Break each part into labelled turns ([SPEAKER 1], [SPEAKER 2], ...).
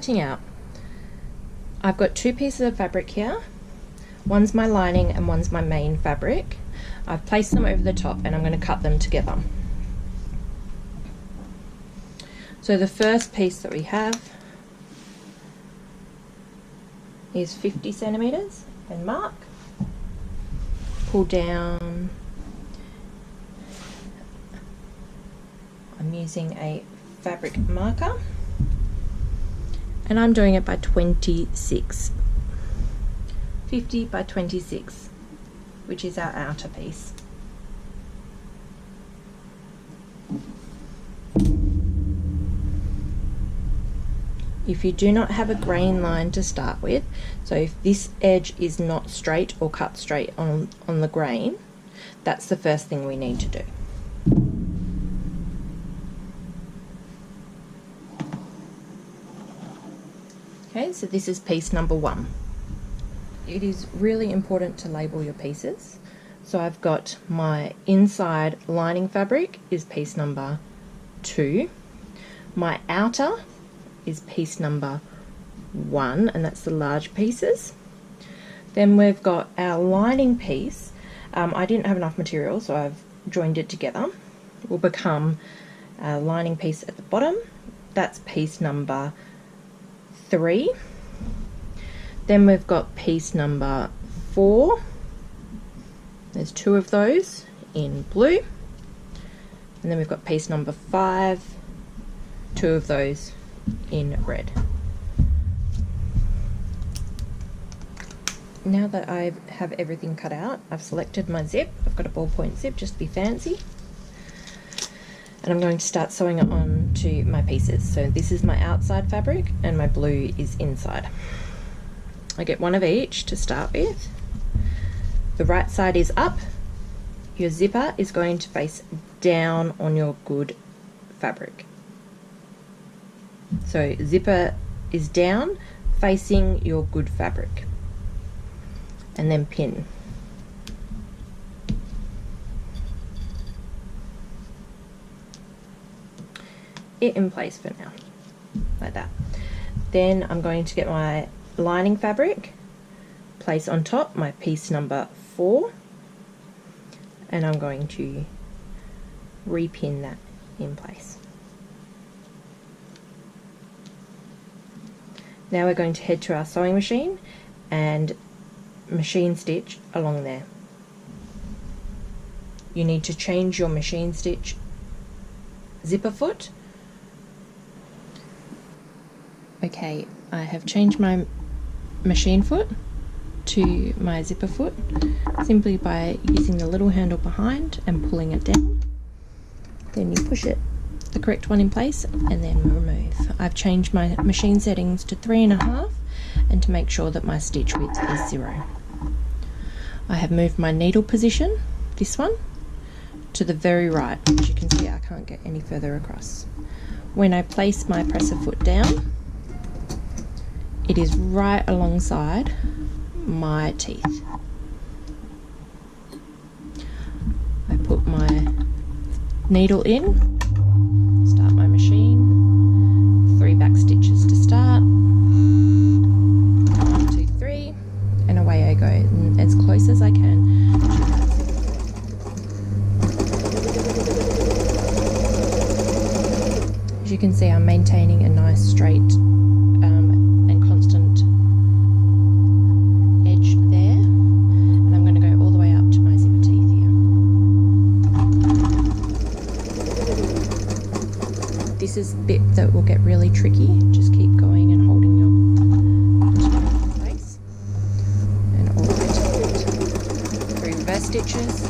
[SPEAKER 1] cutting out, I've got 2 pieces of fabric here. One's my lining and one's my main fabric. I've placed them over the top and I'm going to cut them together. So the first piece that we have is 50 centimeters and mark. Pull down. I'm using a fabric marker and I'm doing it by 26. 50 by 26, which is our outer piece. If you do not have a grain line to start with, so if this edge is not straight or cut straight on the grain, that's the first thing we need to do. Okay, so this is piece number 1. It is really important to label your pieces. So I've got my inside lining fabric is piece number 2. My outer is piece number 1, and that's the large pieces. Then we've got our lining piece. I didn't have enough material, so I've joined it together. It will become a lining piece at the bottom. That's piece number 3. Then we've got piece number 4. There's 2 of those in blue. And then we've got piece number 5, 2 of those in red. Now that I have everything cut out, I've selected my zip. I've got a ballpoint zip just to be fancy. And I'm going to start sewing it on to my pieces. So this is my outside fabric and my blue is inside. I get 1 of each to start with. The right side is up. Your zipper is going to face down on your good fabric. So zipper is down, facing your good fabric. And then pin. It in place for now, like that. Then I'm going to get my lining fabric, place on top my piece number 4, and I'm going to repin that in place. Now we're going to head to our sewing machine and machine stitch along there. You need to change your machine stitch zipper foot. Okay, I have changed my machine foot to my zipper foot simply by using the little handle behind and pulling it down. Then you push it, the correct one, in place and then remove. I've changed my machine settings to 3.5 and to make sure that my stitch width is 0. I have moved my needle position, this one, to the very right. As you can see, I can't get any further across. When I place my presser foot down, it is right alongside my teeth. I put my needle in, start my machine, 3 back stitches to start, 1, 2, 3, and away I go, and as close as I can to that zipper. As you can see, I'm maintaining a nice straight and constant edge there, and I'm going to go all the way up to my zipper teeth here. This is the bit that will get really tricky. Just keep going and holding your place, and all the way to the 3 reverse stitches.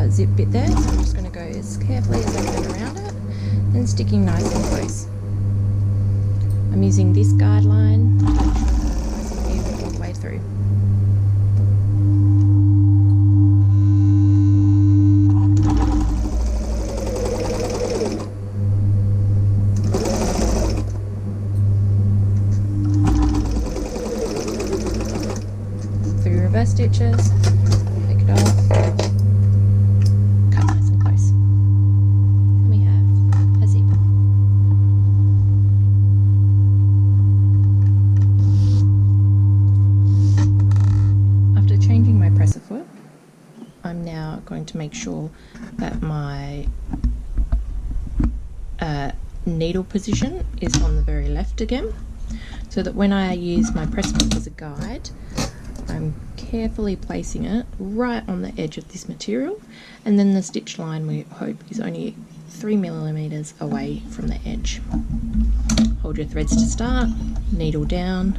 [SPEAKER 1] Zip bit there, so I'm just going to go as carefully as I can around it and sticking nice and close. I'm using this guideline to make sure that I'm nice and even all the way through. Reverse stitches, take it off, cut nice and close, and we have a zip. After changing my presser foot, I'm now going to make sure that my needle position is on the very left again, so that when I use my presser foot as a guide, I'm carefully placing it right on the edge of this material, and then the stitch line we hope is only 3 millimeters away from the edge. Hold your threads to start, needle down,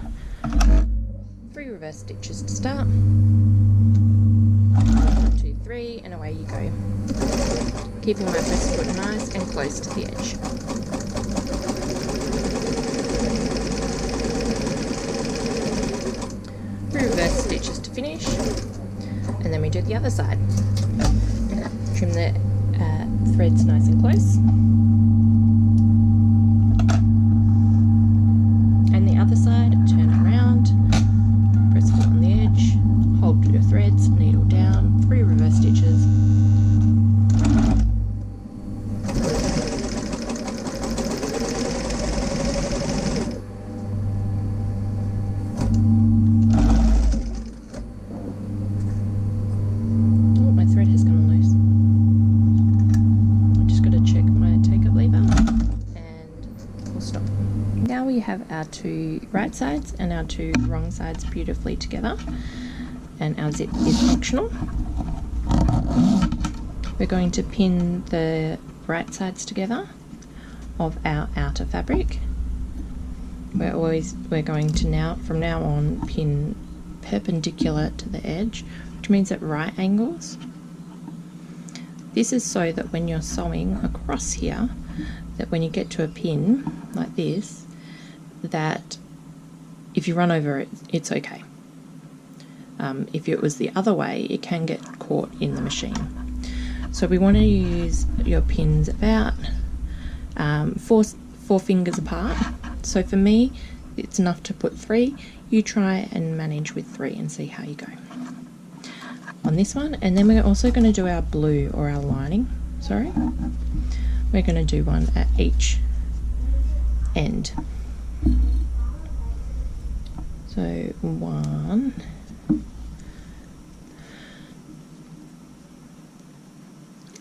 [SPEAKER 1] 3 reverse stitches to start, 1, 2, 3, and away you go. Keeping my presser foot nice and close to the edge. 3 reverse stitches to finish, and then we do the other side. Trim the threads nice and close, and the other side, turn it around, press it on the edge, hold your threads, needle down, 3 reverse stitches, have our 2 right sides and our 2 wrong sides beautifully together, and our zip is optional. We're going to pin the right sides together of our outer fabric. We're going to from now on pin perpendicular to the edge, which means at right angles. This is so that when you're sewing across here, that when you get to a pin like this, that if you run over it, it's okay. If it was the other way, it can get caught in the machine. So we want to use your pins about 4 fingers apart. So for me, it's enough to put 3. You try and manage with 3 and see how you go on this one. And then we're also going to do our blue, or our lining, sorry. We're going to do one at each end. So 1,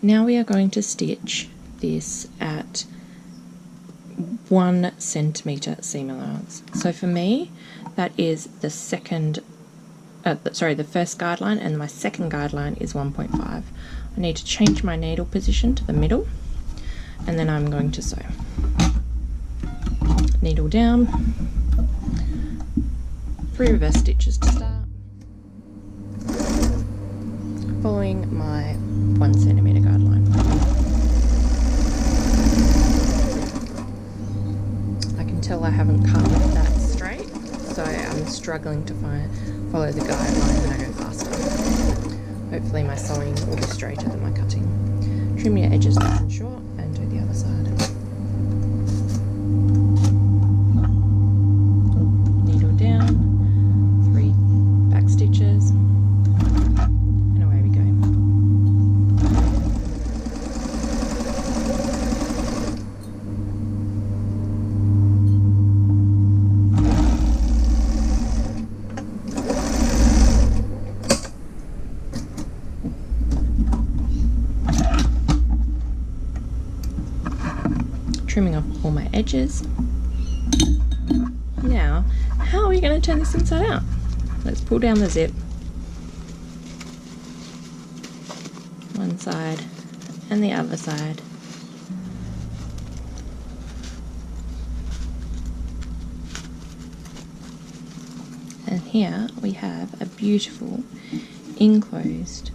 [SPEAKER 1] now we are going to stitch this at 1 centimeter seam allowance. So for me, that is the second, the first guideline, and my second guideline is 1.5. I need to change my needle position to the middle, and then I'm going to sew. Needle down, 3 reverse stitches to start, following my 1 centimeter guideline. I can tell I haven't cut that straight, so I'm struggling to follow the guideline when I go faster. Hopefully my sewing will be straighter than my cutting. Trim your edges nice and short, and do the other side. Stitches, and away we go. Trimming off all my edges. Now, how are we going to turn this inside out? Let's pull down the zip, one side and the other side. And here we have a beautiful enclosed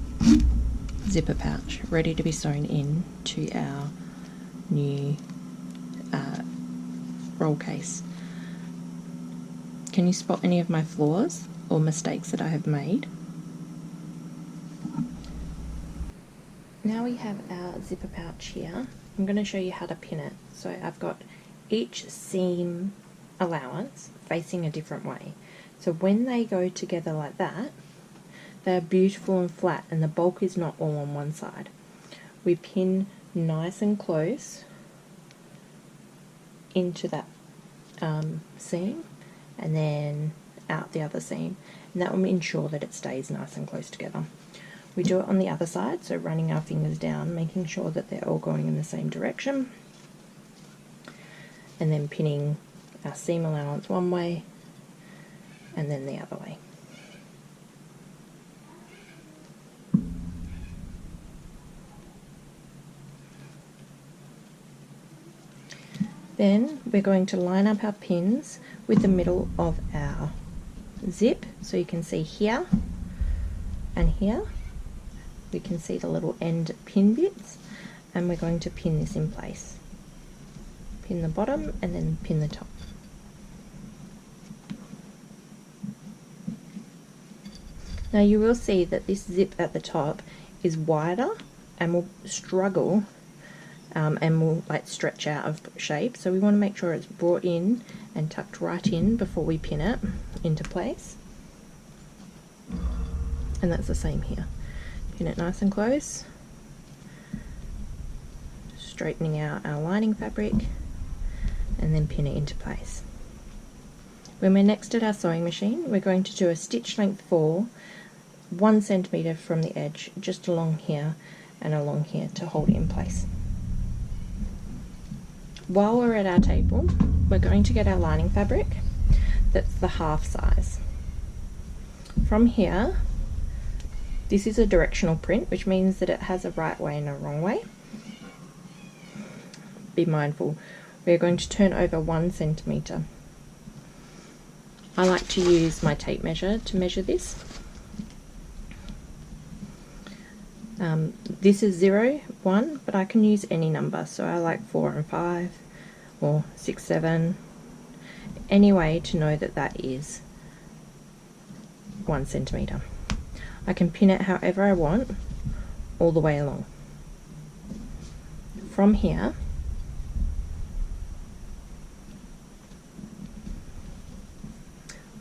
[SPEAKER 1] zipper pouch ready to be sewn in to our new roll case. Can you spot any of my flaws or mistakes that I have made? Now we have our zipper pouch here. I'm going to show you how to pin it. So I've got each seam allowance facing a different way. So when they go together like that, they're beautiful and flat, and the bulk is not all on one side. We pin nice and close into that seam and then out the other seam, and that will ensure that it stays nice and close together. We do it on the other side, so running our fingers down, making sure that they're all going in the same direction, and then pinning our seam allowance one way and then the other way. Then we're going to line up our pins with the middle of our zip, so you can see here and here we can see the little end pin bits, and we're going to pin this in place. Pin the bottom and then pin the top. Now you will see that this zip at the top is wider and will struggle and will like stretch out of shape, so we want to make sure it's brought in and tucked right in before we pin it into place. And that's the same here. Pin it nice and close, straightening out our lining fabric, and then pin it into place. When we're next at our sewing machine, we're going to do a stitch length fall 1 centimetre from the edge, just along here and along here, to hold it in place. While we're at our table, we're going to get our lining fabric that's the half size. From here, this is a directional print, which means that it has a right way and a wrong way. Be mindful, we're going to turn over 1 centimetre. I like to use my tape measure to measure this. This is 0, 1, but I can use any number, so I like 4 and 5 or 6, 7, any way to know that that is 1 centimetre. I can pin it however I want all the way along. From here,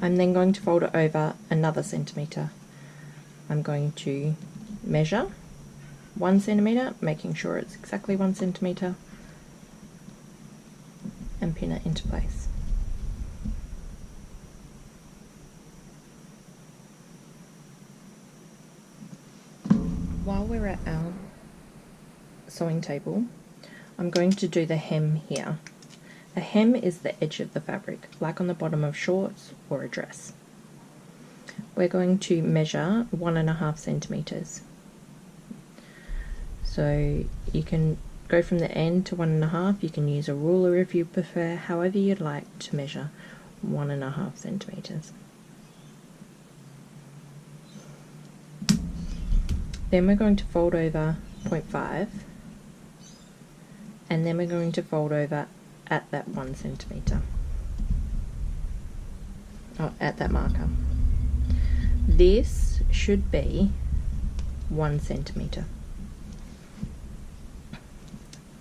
[SPEAKER 1] I'm then going to fold it over another centimetre. I'm going to measure 1 centimetre, making sure it's exactly 1 centimetre, and pin it into place. While we're at our sewing table, I'm going to do the hem here. A hem is the edge of the fabric, like on the bottom of shorts or a dress. We're going to measure 1.5 centimetres. So you can go from the end to 1.5, you can use a ruler if you prefer, however you'd like to measure 1.5 centimetres. Then we're going to fold over 0.5, and then we're going to fold over at that 1 centimetre, at that marker. This should be 1 centimetre,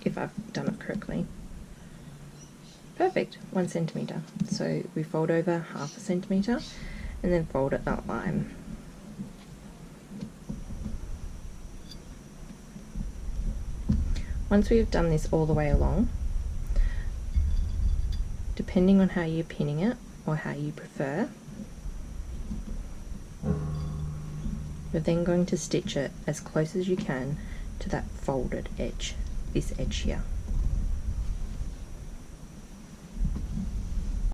[SPEAKER 1] if I've done it correctly. Perfect, 1 centimetre. So we fold over 0.5 centimetre and then fold at that line. Once we've done this all the way along, depending on how you're pinning it or how you prefer, we're then going to stitch it as close as you can to that folded edge, this edge here.